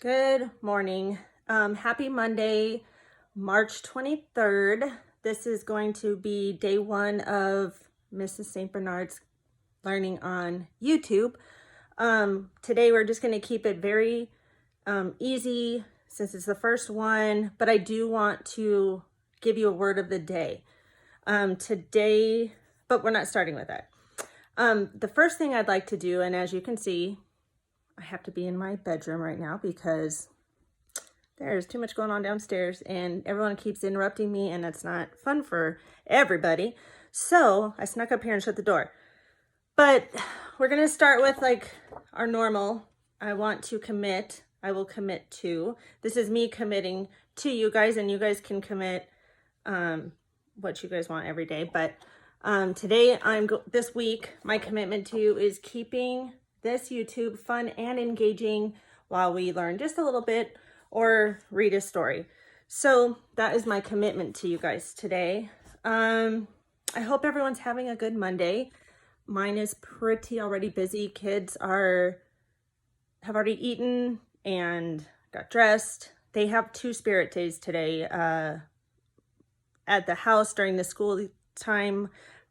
Good morning. Happy Monday, March 23rd. This is going to be day one of Mrs. St. Bernard's learning on YouTube. Today we're just going to keep it very easy since it's the first one, but I do want to give you a word of the day today, but we're not starting with that. The first thing I'd like to do, and as you can see, I have to be in my bedroom right now because there's too much going on downstairs and everyone keeps interrupting me and that's not fun for everybody. So I snuck up here and shut the door. But we're going to start with like our normal. I will commit to. This is me committing to you guys, and you guys can commit what you guys want every day. But today, this week, my commitment to you is keeping this YouTube fun and engaging while we learn just a little bit or read a story. So that is my commitment to you guys today. I hope everyone's having a good Monday. Mine is pretty already busy. Kids have already eaten and got dressed. They have 2 spirit days today at the house during the school time.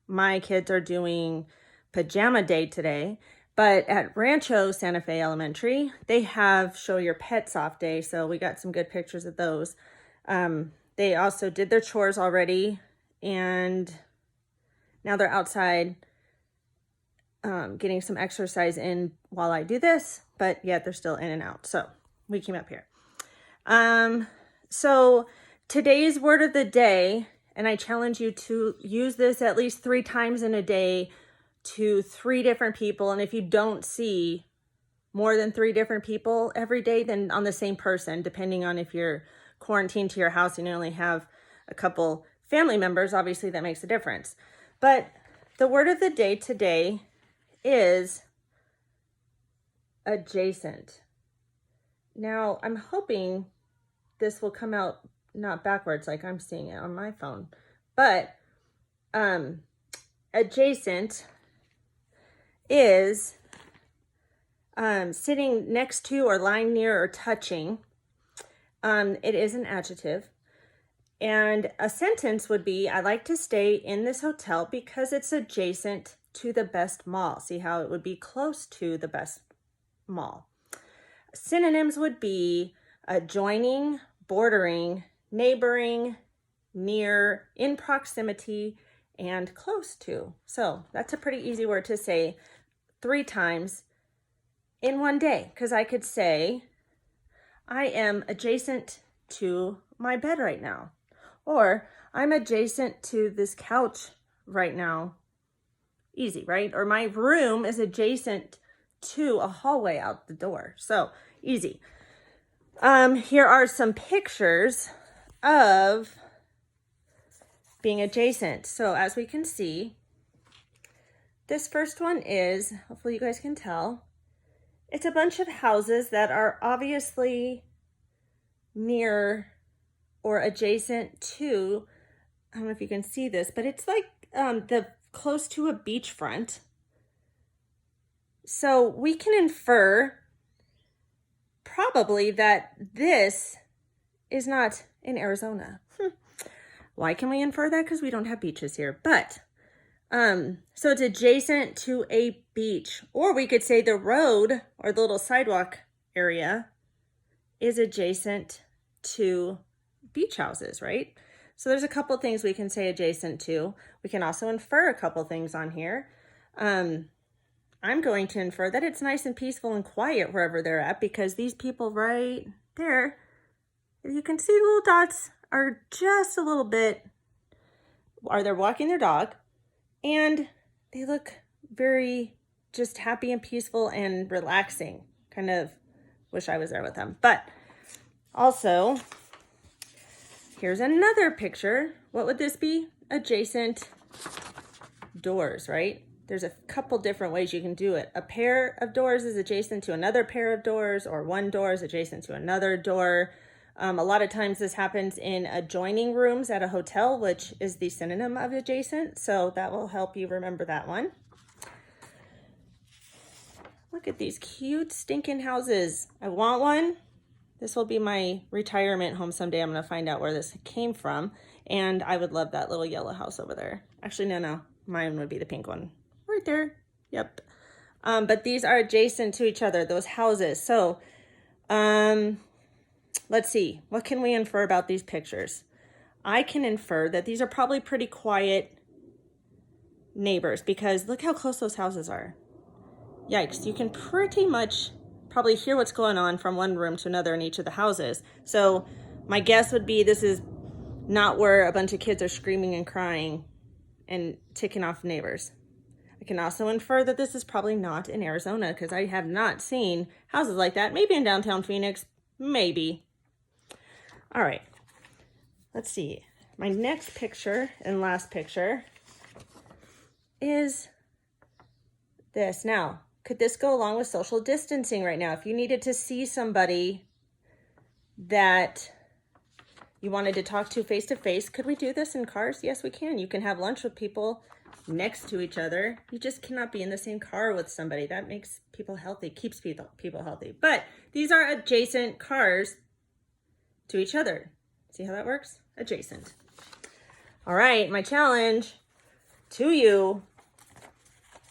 My kids are doing pajama day today. But at Rancho Santa Fe Elementary, they have Show Your Pets Off Day, so we got some good pictures of those. They also did their chores already, and now they're outside getting some exercise in while I do this, but yet they're still in and out, so we came up here. So today's word of the day, and I challenge you to use this at least 3 times in a day to 3 different people. And if you don't see more than 3 different people every day, then on the same person, depending on if you're quarantined to your house and you only have a couple family members, obviously that makes a difference. But the word of the day today is adjacent. Now, I'm hoping this will come out not backwards like I'm seeing it on my phone, but adjacent is sitting next to or lying near or touching. It is an adjective. And a sentence would be, I like to stay in this hotel because it's adjacent to the best mall. See how it would be close to the best mall. Synonyms would be adjoining, bordering, neighboring, near, in proximity, and close to. So that's a pretty easy word to say 3 times in one day, because I could say, I am adjacent to my bed right now, or I'm adjacent to this couch right now. Easy, right? Or my room is adjacent to a hallway out the door. So easy. Here are some pictures of being adjacent. So as we can see, this first one is, hopefully you guys can tell, it's a bunch of houses that are obviously near or adjacent to, I don't know if you can see this, but it's like the close to a beachfront. So we can infer probably that this is not in Arizona. Why can we infer that? Because we don't have beaches here, but so it's adjacent to a beach, or we could say the road or the little sidewalk area is adjacent to beach houses, right? So there's a couple things we can say adjacent to. We can also infer a couple things on here. I'm going to infer that it's nice and peaceful and quiet wherever they're at, because these people right there, if you can see the little dots, are just a little bit, or they're walking their dog, and they look very just happy and peaceful and relaxing. Kind of wish I was there with them. But also, here's another picture. What would this be? Adjacent doors, right? There's a couple different ways you can do it. A pair of doors is adjacent to another pair of doors, or one door is adjacent to another door. A lot of times this happens in adjoining rooms at a hotel, which is the synonym of adjacent. So that will help you remember that one. Look at these cute stinking houses. I want one. This will be my retirement home someday. I'm going to find out where this came from. And I would love that little yellow house over there. Actually, no. Mine would be the pink one. Right there. Yep. But these are adjacent to each other, those houses. So, let's see. What can we infer about these pictures? I can infer that these are probably pretty quiet neighbors because look how close those houses are. Yikes. You can pretty much probably hear what's going on from one room to another in each of the houses. So my guess would be this is not where a bunch of kids are screaming and crying and ticking off neighbors. I can also infer that this is probably not in Arizona because I have not seen houses like that. Maybe in downtown Phoenix, maybe. All right, let's see. My next picture and last picture is this. Now, could this go along with social distancing right now? If you needed to see somebody that you wanted to talk to face, could we do this in cars? Yes, we can. You can have lunch with people next to each other. You just cannot be in the same car with somebody. That makes people healthy, keeps people healthy. But these are adjacent cars to each other. See how that works? Adjacent. All right, my challenge to you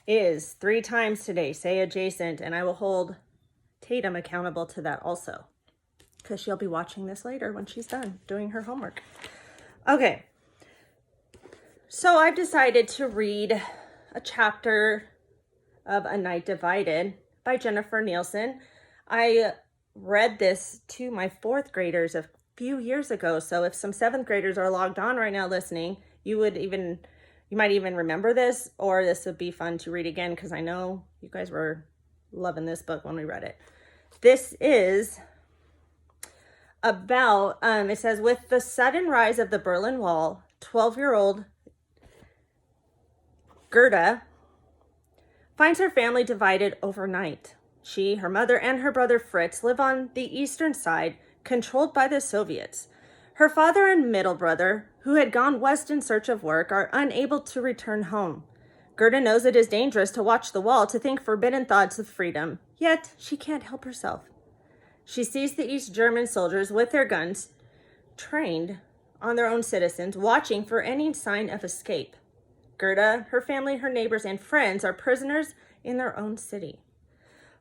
is 3 times today, say adjacent, and I will hold Tatum accountable to that also, because she'll be watching this later when she's done doing her homework. Okay, so I've decided to read a chapter of A Night Divided by Jennifer Nielsen. I read this to my 4th graders a few years ago, so if some 7th graders are logged on right now listening, you might even remember this, or this would be fun to read again because I know you guys were loving this book when we read it. This is about, it says, with the sudden rise of the Berlin Wall, 12-year-old Gerda finds her family divided overnight. She, her mother, and her brother Fritz live on the eastern side, controlled by the Soviets. Her father and middle brother, who had gone west in search of work, are unable to return home. Gerda knows it is dangerous to watch the wall, to think forbidden thoughts of freedom. Yet, she can't help herself. She sees the East German soldiers with their guns, trained on their own citizens, watching for any sign of escape. Gerda, her family, her neighbors, and friends are prisoners in their own city.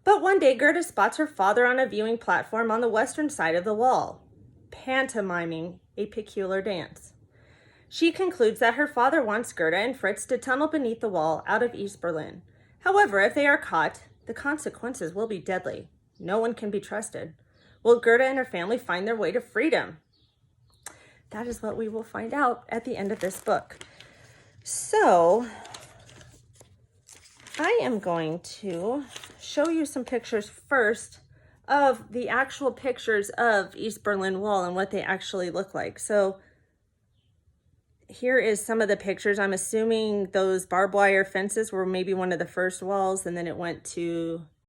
But one day, Gerda spots her father on a viewing platform on the western side of the wall, pantomiming a peculiar dance. She concludes that her father wants Gerda and Fritz to tunnel beneath the wall out of East Berlin. However, if they are caught, the consequences will be deadly. No one can be trusted. Will Gerda and her family find their way to freedom? That is what we will find out at the end of this book. So, I am going to show you some pictures first of the actual pictures of East Berlin Wall and what they actually look like. So here is some of the pictures. I'm assuming those barbed wire fences were maybe one of the first walls, and then it went to